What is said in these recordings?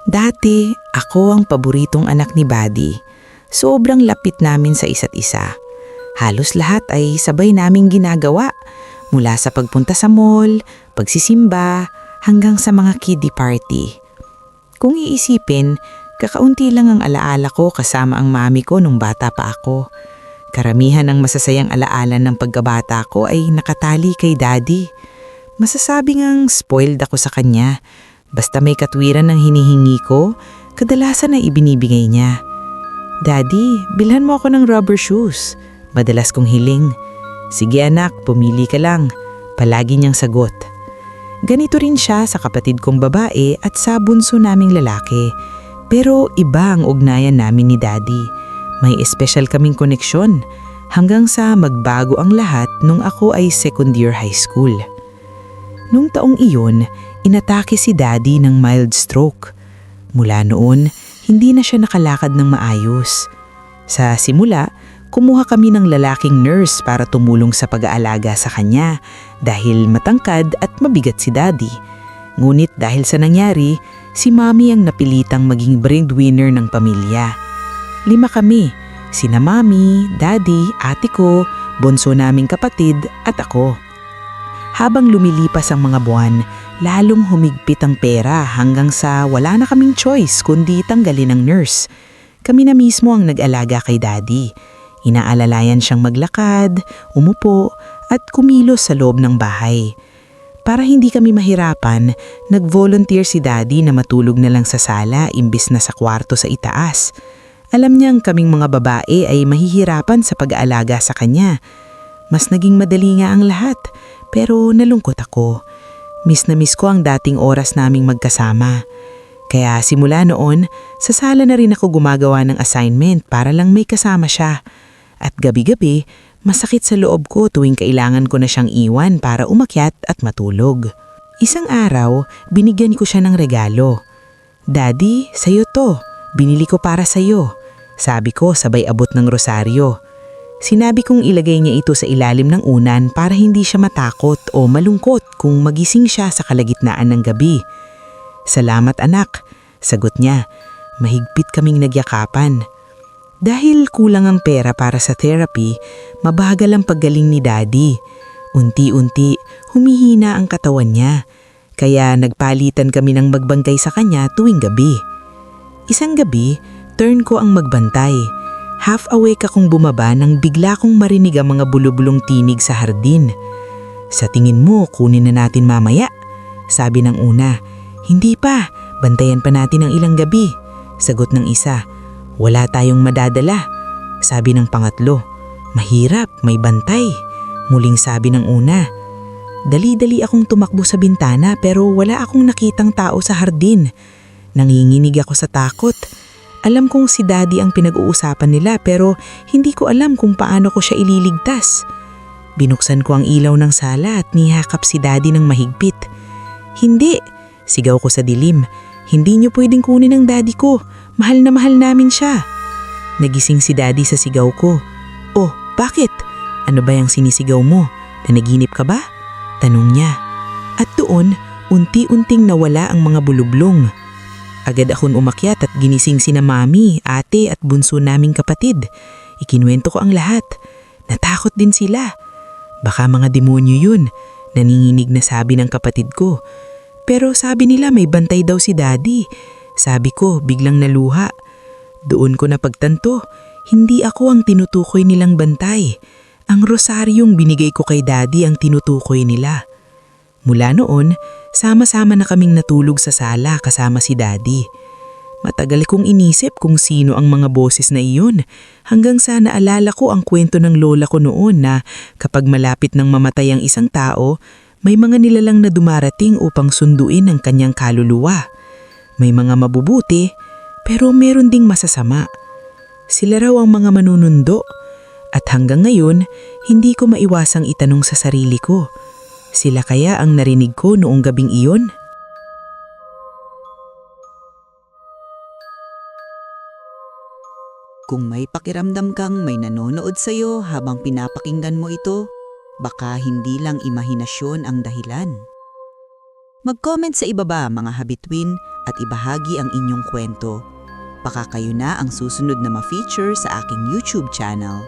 Dati, ako ang paboritong anak ni Buddy. Sobrang lapit namin sa isa't isa. Halos lahat ay sabay naming ginagawa. Mula sa pagpunta sa mall, pagsisimba, hanggang sa mga kiddie party. Kung iisipin, kakaunti lang ang alaala ko kasama ang mami ko nung bata pa ako. Karamihan ng masasayang alaala ng pagkabata ko ay nakatali kay Daddy. Masasabi ngang spoiled ako sa kanya. Basta may katwiran ng hinihingi ko, kadalasan ay ibinibigay niya. Daddy, bilhan mo ako ng rubber shoes. Madalas kong hiling. Sige anak, pumili ka lang. Palagi niyang sagot. Ganito rin siya sa kapatid kong babae at sa bunso naming lalaki. Pero iba ang ugnayan namin ni Daddy. May espesyal kaming koneksyon hanggang sa magbago ang lahat nung ako ay second year high school. Nung taong iyon, inatake si Daddy ng mild stroke. Mula noon, hindi na siya nakalakad ng maayos. Sa simula, kumuha kami ng lalaking nurse para tumulong sa pag-aalaga sa kanya dahil matangkad at mabigat si Daddy. Ngunit dahil sa nangyari, si Mami ang napilitang maging breadwinner ng pamilya. 5 kami, sina Mami, Daddy, ate ko, bunso naming kapatid at ako. Habang lumilipas ang mga buwan, lalong humigpit ang pera hanggang sa wala na kaming choice kundi tanggalin ng nurse. Kami na mismo ang nag-alaga kay Daddy. Inaalalayan siyang maglakad, umupo at kumilos sa loob ng bahay. Para hindi kami mahirapan, nag-volunteer si Daddy na matulog na lang sa sala imbis na sa kwarto sa itaas. Alam niyang kaming mga babae ay mahihirapan sa pag-aalaga sa kanya. Mas naging madali nga ang lahat, pero nalungkot ako. Miss na miss ko ang dating oras naming magkasama. Kaya simula noon, sa sala na rin ako gumagawa ng assignment para lang may kasama siya. At gabi-gabi, masakit sa loob ko tuwing kailangan ko na siyang iwan para umakyat at matulog. Isang araw, binigyan ko siya ng regalo. Daddy, sa'yo to. Binili ko para sa'yo. Sabi ko sabay abot ng rosaryo. Sinabi kong ilagay niya ito sa ilalim ng unan para hindi siya matakot o malungkot kung magising siya sa kalagitnaan ng gabi. Salamat anak, sagot niya. Mahigpit kaming nagyakapan. Dahil kulang ang pera para sa therapy, mabagal ang paggaling ni Daddy. Unti-unti, humihina ang katawan niya. Kaya nagpalitan kami ng magbantay sa kanya tuwing gabi. Isang gabi, turn ko ang magbantay. Half awake akong bumaba nang bigla kong marinig ang mga bulubulong tinig sa hardin. Sa tingin mo, kunin na natin mamaya? Sabi ng una. Hindi pa, bantayan pa natin ang ilang gabi. Sagot ng isa. Wala tayong madadala. Sabi ng pangatlo. Mahirap, may bantay. Muling sabi ng una. Dali-dali akong tumakbo sa bintana pero wala akong nakitang tao sa hardin. Nanginginig ako sa takot. Alam kong si Daddy ang pinag-uusapan nila pero hindi ko alam kung paano ko siya ililigtas. Binuksan ko ang ilaw ng sala at nihakap si Daddy ng mahigpit. Hindi! Sigaw ko sa dilim. Hindi niyo pwedeng kunin ang Daddy ko. Mahal na mahal namin siya. Nagising si Daddy sa sigaw ko. Oh, bakit? Ano ba yung sinisigaw mo? Nanaginip ka ba? Tanong niya. At doon, unti-unting nawala ang mga bulublong. Agad akong umakyat at ginising sina Mami, ate at bunso naming kapatid. Ikinuwento ko ang lahat. Natakot din sila. Baka mga demonyo yun, naninginig na sabi ng kapatid ko. Pero sabi nila may bantay daw si Daddy. Sabi ko, biglang naluha. Doon ko napagtanto, hindi ako ang tinutukoy nilang bantay. Ang rosaryong binigay ko kay Daddy ang tinutukoy nila. Mula noon, sama-sama na kaming natulog sa sala kasama si Daddy. Matagal kong inisip kung sino ang mga boses na iyon hanggang sa naalala ko ang kwento ng lola ko noon na kapag malapit nang mamatay ang isang tao, may mga nilalang na dumarating upang sunduin ang kanyang kaluluwa. May mga mabubuti pero meron ding masasama. Sila raw ang mga manunundo at hanggang ngayon hindi ko maiwasang itanong sa sarili ko. Sila kaya ang narinig ko noong gabing iyon? Kung may pakiramdam kang may nanonood sa'yo habang pinapakinggan mo ito, baka hindi lang imahinasyon ang dahilan. Mag-comment sa ibaba mga habitwin at ibahagi ang inyong kwento. Baka kayo na ang susunod na ma-feature sa aking YouTube channel.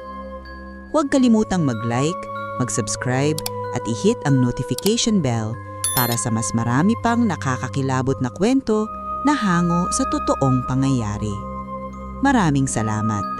Huwag kalimutang mag-like, mag-subscribe at i-hit ang notification bell para sa mas marami pang nakakakilabot na kwento na hango sa totoong pangyayari. Maraming salamat!